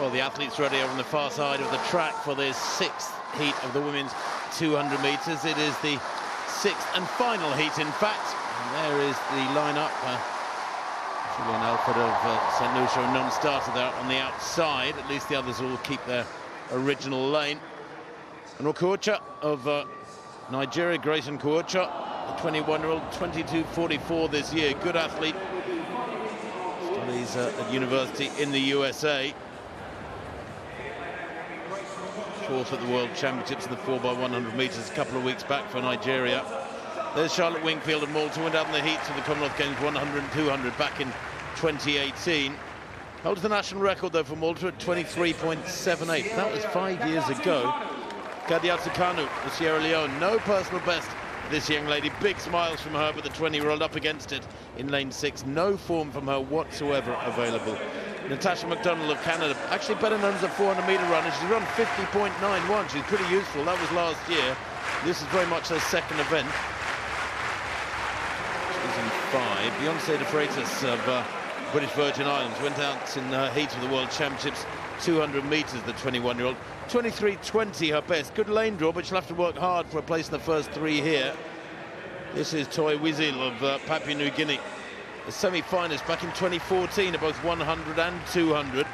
Well, the athletes ready over on the far side of the track for this sixth heat of the women's 200 metres. It is the sixth and final heat, in fact. And there is the lineup. Julian Alford of St. Lucia, a non-starter there on the outside. At least the others will keep their original lane. And Okocha of Nigeria, Grayson Okocha, a 21-year-old, 22.44 this year. Good athlete. Studies at university in the USA. Fourth at the World Championships in the 4x100 metres a couple of weeks back for Nigeria. There's Charlotte Wingfield of Malta, went out in the heats of the Commonwealth Games 100 and 200 back in 2018. Holds the national record though for Malta at 23.78. That was 5 years ago. Gadiatsu Kanu of Sierra Leone, no personal best for this young lady. Big smiles from her, but the 20-year-old up against it in lane 6. No form from her whatsoever available. Natasha McDonald of Canada, actually better known as a 400-metre runner. She's run 50.91. She's pretty useful. That was last year. This is very much her second event. She's in 5. Beyoncé de Freitas of British Virgin Islands went out in the heat of the World Championships, 200 metres, the 21-year-old. 23.20 her best. Good lane draw, but she'll have to work hard for a place in the first 3 here. This is Toi Wizil of Papua New Guinea, a semi-finalist back in 2014 at both 100 and 200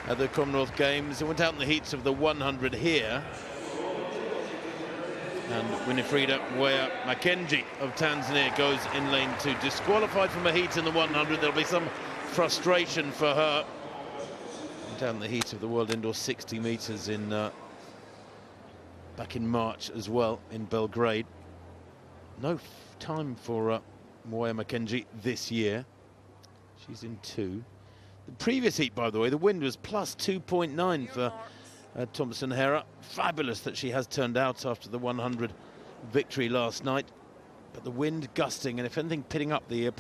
at the Commonwealth Games. It went out in the heats of the 100 here. And Winifrida Weah Makenji of Tanzania goes in lane 2. Disqualified from a heat in the 100. There'll be some frustration for her. Down the heat of the World Indoor 60 metres in back in March as well in Belgrade. No time for Weah Makenji this year. She's in 2. The previous heat, by the way, the wind was plus 2.9 for Thompson Hera. Fabulous that she has turned out after the 100 victory last night. But the wind gusting, and if anything, picking up the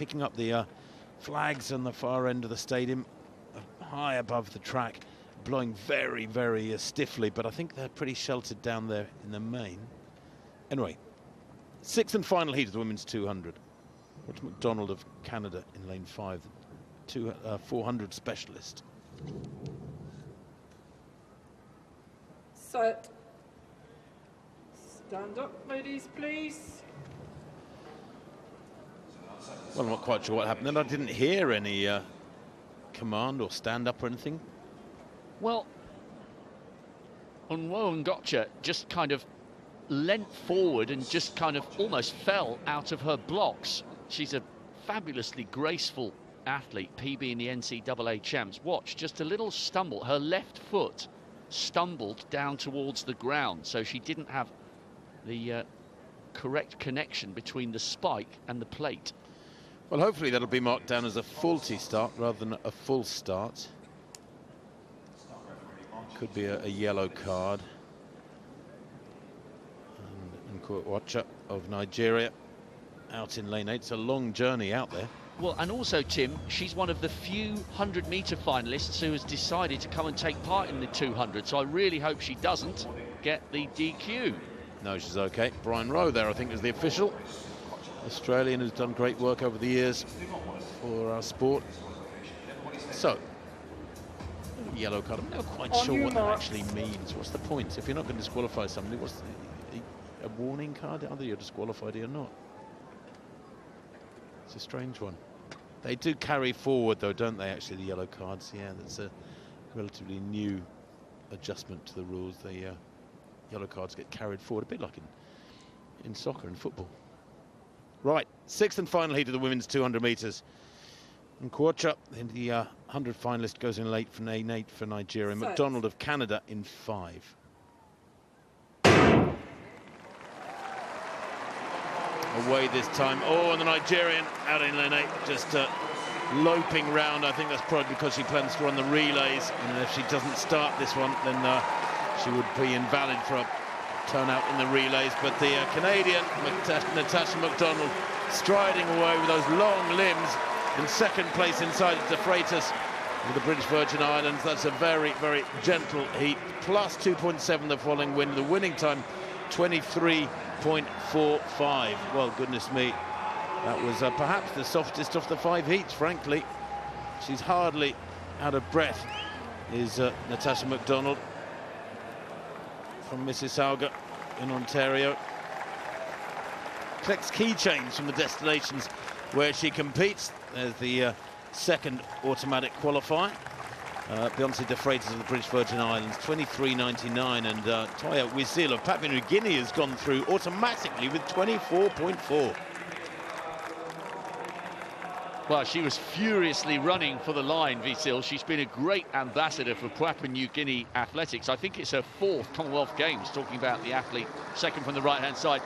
flags on the far end of the stadium, high above the track, blowing very, very stiffly. But I think they're pretty sheltered down there in the main. Anyway, sixth and final heat of the women's 200. Roger McDonald of Canada in lane 5, the 400 specialist. Set. Stand up, ladies, please. Well, I'm not quite sure what happened then. I didn't hear any command or stand up or anything. Well, Ngocha just kind of leant forward and just kind of almost fell out of her blocks. She's a fabulously graceful athlete, PB in the NCAA champs. Watch, just a little stumble. Her left foot stumbled down towards the ground, so she didn't have the correct connection between the spike and the plate. Well, hopefully that'll be marked down as a faulty start rather than a full start. Could be a yellow card. And Nkwacha of Nigeria out in lane 8. It's a long journey out there. Well, and also, Tim, she's one of the few 100-metre finalists who has decided to come and take part in the 200, so I really hope she doesn't get the DQ. No, she's okay. Brian Rowe there, I think, is the official. Australian who's done great work over the years for our sport. So, yellow card. I'm not quite sure what that actually means. What's the point? If you're not going to disqualify somebody, what's a warning card? Either you're disqualified or you're not. It's a strange one. They do carry forward, though, don't they, actually, the yellow cards? Yeah, that's a relatively new adjustment to the rules. The yellow cards get carried forward, a bit like in soccer and football. Right, sixth and final heat of the women's 200 metres. Nkwacha, the 100 finalist, goes in late for lane 8 for Nigeria. McDonald of Canada in 5. Away this time. Oh, and the Nigerian out in lane 8, just loping round. I think that's probably because she plans to run the relays, and if she doesn't start this one, then she would be invalid for a turnout in the relays. But the Canadian Natasha McDonald striding away with those long limbs in second place inside De Freitas with the British Virgin Islands. That's a very, very gentle heat. Plus 2.7 the following wind. The winning time 23.45. Well, goodness me, that was perhaps the softest of the 5 heats, frankly. She's hardly out of breath is Natasha MacDonald from Mississauga in Ontario. Collects keychains from the destinations where she competes. There's the second automatic qualifier. Beyoncé de Freitas of the British Virgin Islands, 23.99, and Toya Wisil of Papua New Guinea has gone through automatically with 24.4. Well, she was furiously running for the line, Wisil. She's been a great ambassador for Papua New Guinea athletics. I think it's her 4th Commonwealth Games, talking about the athlete second from the right-hand side.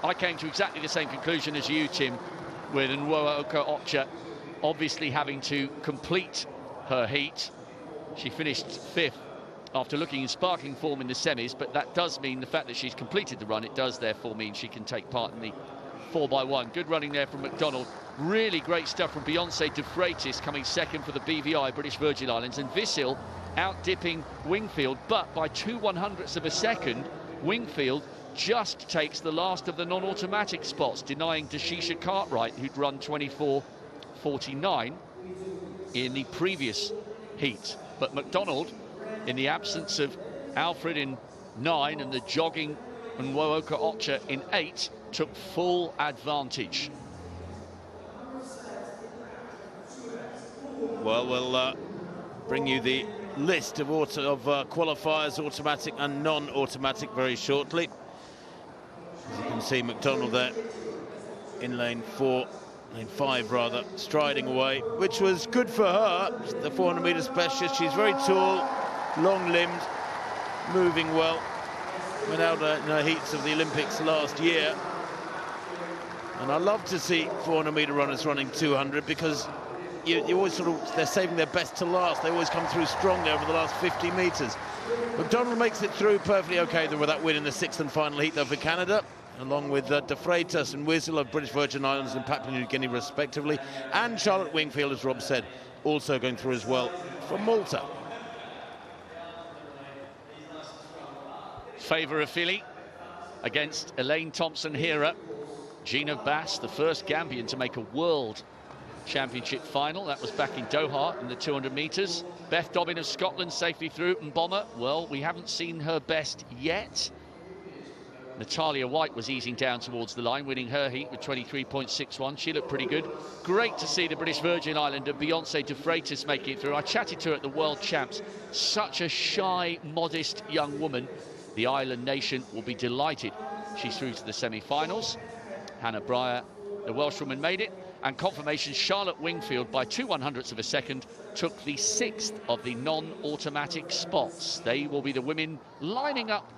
I came to exactly the same conclusion as you, Tim, with Nwoka Ocha obviously having to complete her heat. She finished 5th after looking in sparkling form in the semis, but that does mean the fact that she's completed the run, it does therefore mean she can take part in the 4x1. Good running there from MacDonald. Really great stuff from Beyoncé de Freitas, coming second for the BVI, British Virgin Islands, and Wisil out-dipping Wingfield, but by 2/100ths of a second, Wingfield just takes the last of the non-automatic spots, denying Deshisha Cartwright, who'd run 24.49 in the previous heat. But MacDonald, in the absence of Alfred in 9 and the jogging and Nwoka Ocha in 8, took full advantage. Well, we'll bring you the list of qualifiers, automatic and non-automatic, very shortly. As you can see, MacDonald there in lane 5 rather, striding away, which was good for her. The 400-metre specialist. She's very tall, long-limbed, moving well. Went out in her heats of the Olympics last year. And I love to see 400-metre runners running 200, because you always they're saving their best to last. They always come through strongly over the last 50 metres. MacDonald makes it through perfectly okay with that win in the 6th and final heat though for Canada, along with de Freitas and Wisil of British Virgin Islands and Papua New Guinea respectively, and Charlotte Wingfield, as Rob said, also going through as well from Malta. Favour of Philly against Elaine Thompson-Hera. Gina Bass, the first Gambian to make a World Championship final. That was back in Doha in the 200 metres. Beth Dobbin of Scotland safely through, and Bomber, well, we haven't seen her best yet. Natalia White was easing down towards the line, winning her heat with 23.61. She looked pretty good. Great to see the British Virgin Islander Beyoncé de Freitas making it through. I chatted to her at the World Champs. Such a shy, modest young woman. The island nation will be delighted she's through to the semi-finals. Hannah Breyer, the Welshwoman, made it. And confirmation, Charlotte Wingfield, by 2/100ths of a second, took the 6th of the non-automatic spots. They will be the women lining up